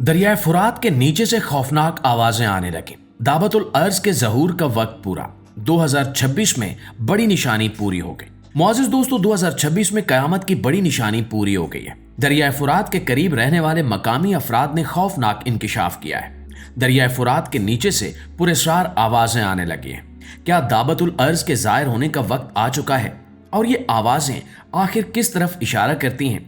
दरियाए फुरात के नीचे से खौफनाक आवाजें आने लगी। दावतुल अर्ज के ज़हूर का वक्त पूरा। 2026 में बड़ी निशानी पूरी हो गई। मुआज़िज़ दोस्तों, 2026 में कयामत की बड़ी निशानी पूरी हो गई है। दरियाए फुरात के करीब रहने वाले मकामी अफराद ने खौफनाक इंकिशाफ किया है। दरियाए फुरात के नीचे से पुरस्रार आवाजें आने लगी हैं। क्या दावतुल अर्ज के ज़ाहिर होने का वक्त आ चुका है? और ये आवाजें आखिर किस तरफ इशारा करती हैं?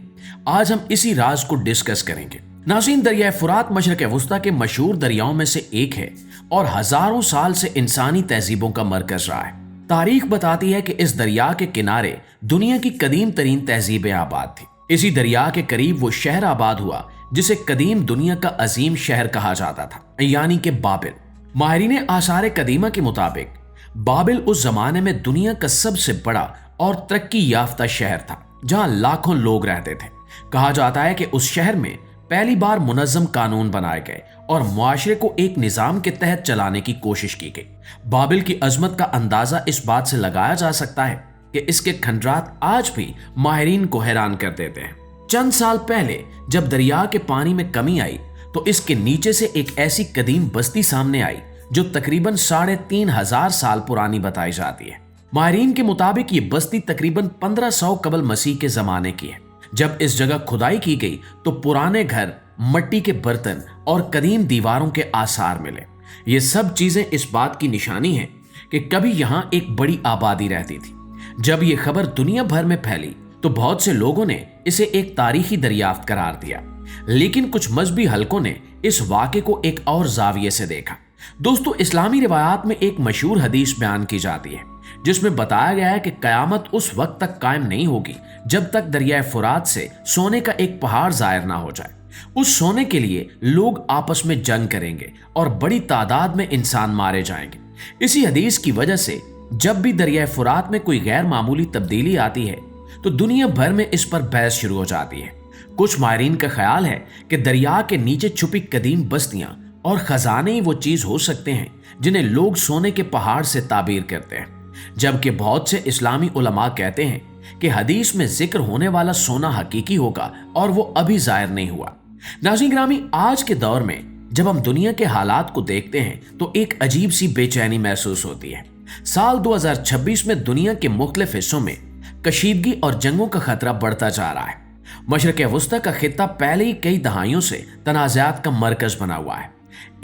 आज हम इसी राज को डिस्कस करेंगे। नाज़रीन, दरियाए फुरात मशरक़ वस्ता के मशहूर दरियाओं में से एक है और हजारों साल से इंसानी तहजीबों का मरकज रहा है। तारीख बताती है कि इस दरिया के किनारे दुनिया की कदीम तरीन तहजीबें आबाद थी। इसी दरिया के करीब वो शहर आबाद हुआ जिसे कदीम दुनिया का अजीम शहर कहा जाता था, यानी कि बाबिल। माहिरीन आसार कदीमा के मुताबिक बाबिल उस जमाने में दुनिया का सबसे बड़ा और तरक्की याफ्ता शहर था, जहां लाखों लोग रहते थे। कहा जाता है कि उस शहर में पहली बार मुनज़्ज़म कानून बनाए गए और मुआशरे को एक निज़ाम के तहत चलाने की कोशिश की गई। बाबिल की अजमत का अंदाजा इस बात से लगाया जा सकता है कि इसके खंडरात आज भी माहिरीन को हैरान कर देते हैं। चंद साल पहले जब दरिया के पानी में कमी आई तो इसके नीचे से एक ऐसी कदीम बस्ती सामने आई जो तकरीबन 3,500 साल पुरानी बताई जाती है। माहिरीन के मुताबिक ये बस्ती तकरीबन 1500 कबल मसीह के जमाने की है। जब इस जगह खुदाई की गई तो पुराने घर, मट्टी के बर्तन और कदीम दीवारों के आसार मिले। ये सब चीजें इस बात की निशानी है कि कभी यहां एक बड़ी आबादी रहती थी। जब ये खबर दुनिया भर में फैली तो बहुत से लोगों ने इसे एक तारीखी दरियाफ्त करार दिया, लेकिन कुछ मजहबी हलकों ने इस वाक़े को एक और जाविये से देखा। दोस्तों, इस्लामी रिवायात में एक मशहूर हदीस बयान की जाती है जिसमें बताया गया है कि कयामत उस वक्त तक कायम नहीं होगी जब तक दरियाए फुरात से सोने का एक पहाड़ जाहिर ना हो जाए। उस सोने के लिए लोग आपस में जंग करेंगे और बड़ी तादाद में इंसान मारे जाएंगे। इसी हदीस की वजह से जब भी दरियाए फुरात में कोई गैर मामूली तब्दीली आती है तो दुनिया भर में इस पर बहस शुरू हो जाती है। कुछ माहिरीन का ख्याल है कि दरिया के नीचे छुपी कदीम बस्तियां और खजाने ही वो चीज हो सकते हैं जिन्हें लोग सोने के पहाड़ से ताबीर करते हैं, जबकि बहुत से इस्लामी उलमा कहते हैं कि हदीस में जिक्र होने वाला सोना हकीकी होगा और वो अभी जाहिर नहीं हुआ। नाज़रीन ग्रामी, आज के दौर में जब हम दुनिया के हालात को देखते हैं तो एक अजीब सी बेचैनी महसूस होती है। साल 2026 में दुनिया के मुख्तलिफ हिस्सों में कशीदगी और जंगों का खतरा बढ़ता जा रहा है। मशरक़ वस्ता का खित्ता पहले ही कई दहाइयों से तनाज़ात का मरकज बना हुआ है।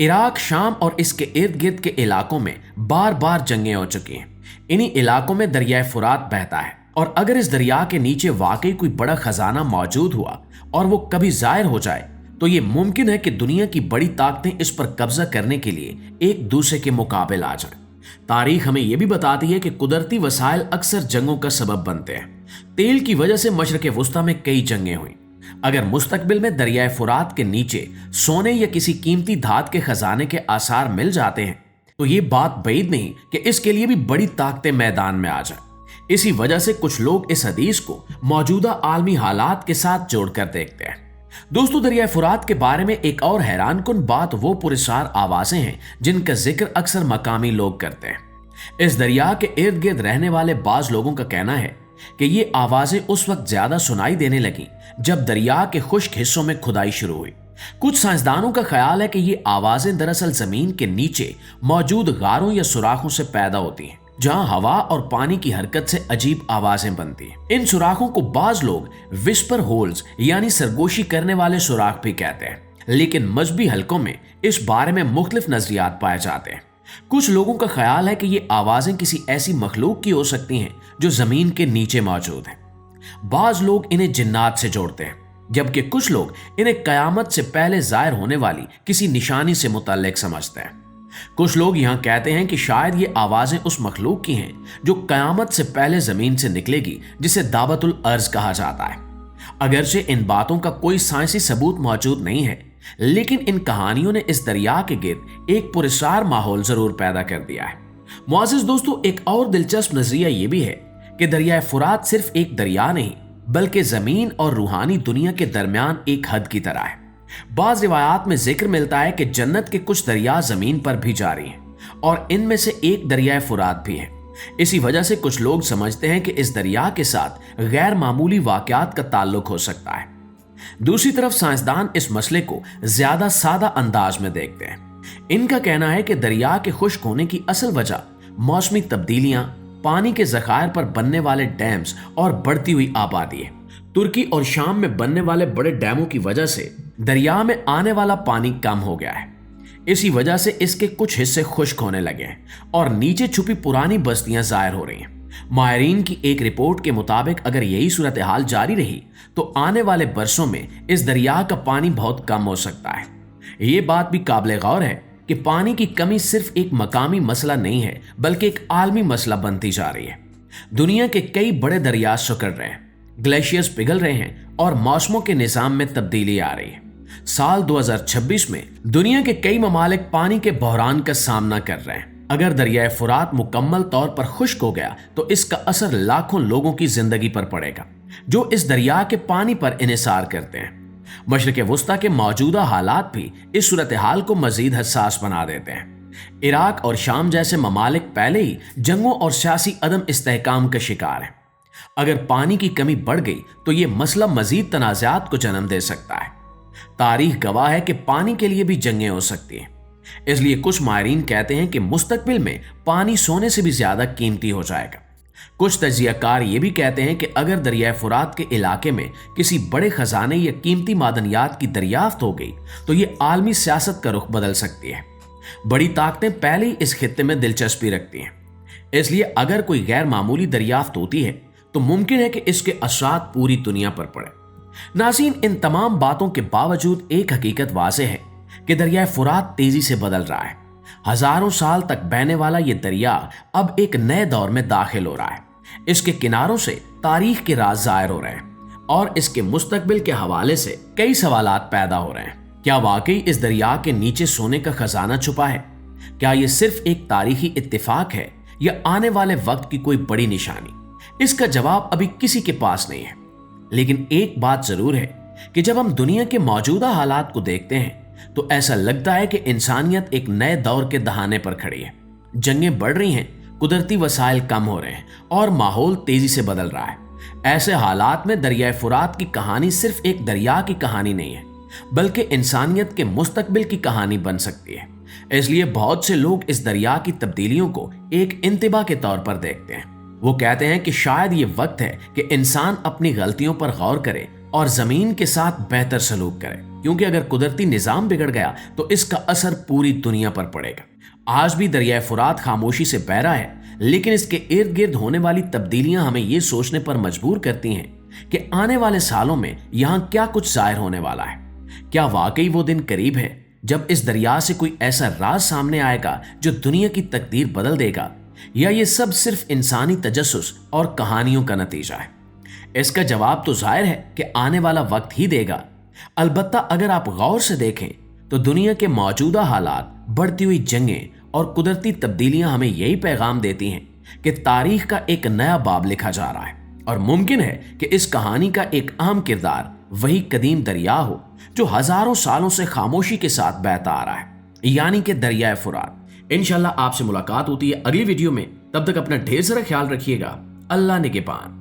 इराक, शाम और इसके इर्द गिर्द के इलाकों में बार बार जंगें हो चुकी हैं। इन्हीं इलाकों में दरियाए फुरात बहता है और अगर इस दरिया के नीचे वाकई कोई बड़ा खजाना मौजूद हुआ और वो कभी जाहिर हो जाए तो ये मुमकिन है कि दुनिया की बड़ी ताकतें इस पर कब्जा करने के लिए एक दूसरे के मुकाबले आ जाए। तारीख हमें यह भी बताती है कि कुदरती वसाइल अक्सर जंगों का सबब बनते हैं। तेल की वजह से मशरक़ वस्ता में कई जंगें हुई। अगर मुस्तकबिल में दरियाए फुरात के नीचे सोने या किसी कीमती धात के खजाने के आसार मिल जाते हैं तो ये बात बैद नहीं कि इसके लिए भी बड़ी ताकतें मैदान में आ जाए। इसी वजह से कुछ लोग इस हदीस को मौजूदा आलमी हालात के साथ जोड़कर देखते हैं। दोस्तों, दरियाए फुरात के बारे में एक और हैरानकुन बात वो पुरस्कार आवाजें हैं जिनका जिक्र अक्सर मकामी लोग करते हैं। इस दरिया के इर्द गिर्द रहने वाले बाज लोगों का कहना है कि ये आवाजें उस वक्त ज्यादा सुनाई देने लगी जब दरिया के खुश्क हिस्सों में खुदाई शुरू हुई। कुछ साइंसदानों का ख्याल है कि ये आवाजें दरअसल जमीन के नीचे मौजूद गारों या सुराखों से पैदा होती हैं, जहां हवा और पानी की हरकत से अजीब आवाजें बनती हैं। इन सुराखों को बाज लोग विस्पर होल्स यानी सरगोशी करने वाले सुराख भी कहते हैं, लेकिन मजहबी हलकों में इस बारे में मुख्तलिफ नजरियात पाए जाते हैं। कुछ लोगों का ख्याल है कि ये आवाजें किसी ऐसी मखलूक की हो सकती हैं जो जमीन के नीचे मौजूद है। बाज लोग इन्हें जिन्नात से जोड़ते हैं, जबकि कुछ लोग इन्हें कयामत से पहले जाहिर होने वाली किसी निशानी से मुतल्लिक समझते हैं। कुछ लोग यहां कहते हैं कि शायद ये आवाजें उस मखलूक की हैं जो कयामत से पहले जमीन से निकलेगी, जिसे दावतुल अर्ज कहा जाता है। अगरचे इन बातों का कोई साइंसी सबूत मौजूद नहीं है, लेकिन इन कहानियों ने इस दरिया के गिर्द एक पुरस्कार माहौल जरूर पैदा कर दिया है। मुआज़िज़ दोस्तों, एक और दिलचस्प नजरिया ये भी है कि दरियाए फुरात सिर्फ एक दरिया नहीं बल्कि जमीन और रूहानी दुनिया के दरमियान एक हद की तरह है। बाज रिवायात में जिक्र मिलता है कि जन्नत के कुछ दरिया जमीन पर भी जारी हैं और इनमें से एक दरियाए फुरात भी है। इसी वजह से कुछ लोग समझते हैं कि इस दरिया के साथ गैर मामूली वाकयात का ताल्लुक हो सकता है। दूसरी तरफ साइंसदान इस मसले को ज्यादा सादा अंदाज में देखते हैं। इनका कहना है कि दरिया के खुश्क होने की असल वजह मौसमी तब्दीलियां, पानी के जखायर पर बनने वाले डैम्स और बढ़ती हुई आबादी है। तुर्की और शाम में बनने वाले बड़े डैमों की वजह से दरिया में आने वाला पानी कम हो गया है। इसी वजह से इसके कुछ हिस्से खुश्क होने लगे हैं और नीचे छुपी पुरानी बस्तियां जाहिर हो रही हैं। माहिरीन की एक रिपोर्ट के मुताबिक अगर यही सूरत हाल जारी रही तो आने वाले बरसों में इस दरिया का पानी बहुत कम हो सकता है। ये बात भी काबिल गौर है कि पानी की कमी सिर्फ एक मकामी मसला नहीं है, बल्कि एक आलमी मसला बनती जा रही है। दुनिया के कई बड़े दरिया सिकुड़ रहे हैं, ग्लेशियर्स पिघल रहे हैं और मौसमों के निजाम में तब्दीली आ रही है। साल 2026 में दुनिया के कई ममालिक पानी के बहरान का सामना कर रहे हैं। अगर दरियाए फुरात मुकम्मल तौर पर खुश्क हो गया तो इसका असर लाखों लोगों की जिंदगी पर पड़ेगा जो इस दरिया के पानी पर इन्हिसार करते हैं। मशरिक वस्ता के मौजूदा हालात भी इस सूरत हाल को मजीद हसास बना देते हैं। इराक और शाम जैसे ममालिक पहले ही जंगों और सियासी अदम इस्तेहकाम का शिकार है। अगर पानी की कमी बढ़ गई तो ये मसला मजीद तनाज़ात को जन्म दे सकता है। तारीख गवाह है कि पानी के लिए भी जंगें हो सकती हैं। इसलिए कुछ माहिरीन कहते हैं कि मुस्तकबिल में पानी सोने से भी ज्यादा कीमती हो जाएगा। कुछ तजियाकार ये भी कहते हैं कि अगर दरियाए फुरात के इलाके में किसी बड़े खजाने या कीमती मादनियात की दरियाफ्त हो गई तो ये आलमी सियासत का रुख बदल सकती है। बड़ी ताकतें पहले ही इस खित्ते में दिलचस्पी रखती हैं, इसलिए अगर कोई गैर मामूली दरियाफ्त होती है तो मुमकिन है कि इसके असरात पूरी दुनिया पर पड़े। नाज़रीन, इन तमाम बातों के बावजूद एक हकीकत वाज़ेह है कि दरियाए फुरात तेजी से बदल रहा है। हजारों साल तक बहने वाला ये दरिया अब एक नए दौर में दाखिल हो रहा है। इसके किनारों से तारीख के राज जाहिर हो रहे हैं और इसके मुस्तकबिल के हवाले से कई सवालात पैदा हो रहे हैं। क्या वाकई इस दरिया के नीचे सोने का खजाना छुपा है? क्या यह सिर्फ एक तारीखी इत्तेफाक है या आने वाले वक्त की कोई बड़ी निशानी? इसका जवाब अभी किसी के पास नहीं है, लेकिन एक बात जरूर है कि जब हम दुनिया के मौजूदा हालात को देखते हैं तो ऐसा लगता है कि इंसानियत एक नए दौर के दहाने पर खड़ी है। जंगें बढ़ रही हैं, कुदरती वसाइल कम हो रहे हैं और माहौल तेजी से बदल रहा है। ऐसे हालात में दरियाए फुरात की कहानी सिर्फ एक दरिया की कहानी नहीं है, बल्कि इंसानियत के मुस्तकबिल की कहानी बन सकती है। इसलिए बहुत से लोग इस दरिया की तब्दीलियों को एक इंतबा के तौर पर देखते हैं। वो कहते हैं कि शायद ये वक्त है कि इंसान अपनी गलतियों पर गौर करे और जमीन के साथ बेहतर सलूक करे, क्योंकि अगर कुदरती निजाम बिगड़ गया तो इसका असर पूरी दुनिया पर पड़ेगा। आज भी दरियाए फुरात खामोशी से बह रहा है, लेकिन इसके इर्द गिर्द होने वाली तब्दीलियां हमें ये सोचने पर मजबूर करती हैं कि आने वाले सालों में यहाँ क्या कुछ जाहिर होने वाला है। क्या वाकई वो दिन करीब है जब इस दरिया से कोई ऐसा राज सामने आएगा जो दुनिया की तकदीर बदल देगा, या ये सब सिर्फ इंसानी तजस्सुस और कहानियों का नतीजा है? इसका जवाब तो जाहिर है कि आने वाला वक्त ही देगा। अलबत्ता अगर आप गौर से देखें तो दुनिया के मौजूदा हालात, बढ़ती हुई जंगें और कुदरती तब्दीलियां हमें यही पैगाम देती हैं कि तारीख का एक नया बाब लिखा जा रहा है और मुमकिन है कि इस कहानी का एक अहम किरदार वही कदीम दरिया हो जो हजारों सालों से खामोशी के साथ बहता आ रहा है, यानी कि दरियाए फुरात। इंशाल्लाह आपसे मुलाकात होती है अगली वीडियो में। तब तक अपना ढेर सारा ख्याल रखिएगा। अल्लाह निगहबान।